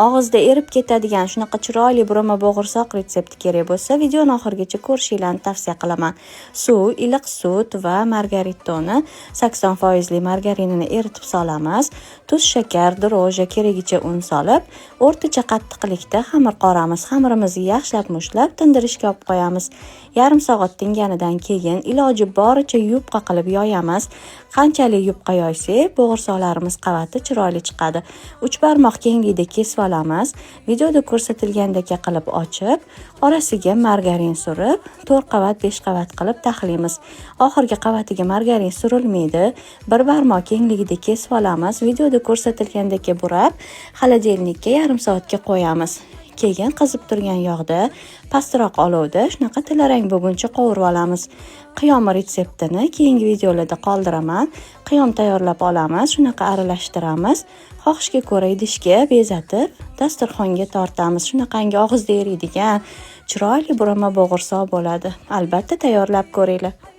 og'izda erib ketadigan shunaqa chiroyli burama bo'g'irsoq retsepti kerak bo'lsa, videoni oxirigacha ko'rishinglarni tavsiya qilaman. Suv, iliq sut va margaritoni 80% margarinini eritib solamiz. Tuz, shakar, dro'ja, keragicha un solib, o'rtacha qattiqlikda xamir qoramiz. Xamirimizni yaxshilab mushlab, tindirishga olib qo'yamiz. Yarim soat tinganidan keyin iloji boricha yupqa qilib yoyamiz. Qanchalik yupqa yoysak, bo'g'irsoqlarimiz qavati chiroyli chiqadi. 3 barmoq kenglikda kesib olamiz. Videoda ko'rsatilgandek qilib ochib, orasiga margarin surib, 4 qavat, 5 qavat qilib taxlaymiz. Oxirgi qavatiga margarin surilmaydi. 1 barmoq kengligida kesib olamiz. Videoda ko'rsatilgandek burab, xolodilnikka yarim soatga qo'yamiz. Keyin qizib turgan yog'da pastroq olovda shunaqa tillarang bo'lguncha qovurib olamiz. Qiyom retseptini keyingi videolarda qoldiraman. Qiyom tayyorlab olamiz, shunaqa aralashtiramiz. Xohishga ko'ra idishga bezatib, dasturxonga tortamiz. Shunaqangi og'izda eriydigan chiroyli burama bo'g'irsoq bo'ladi. Albatta tayyorlab ko'ringlar.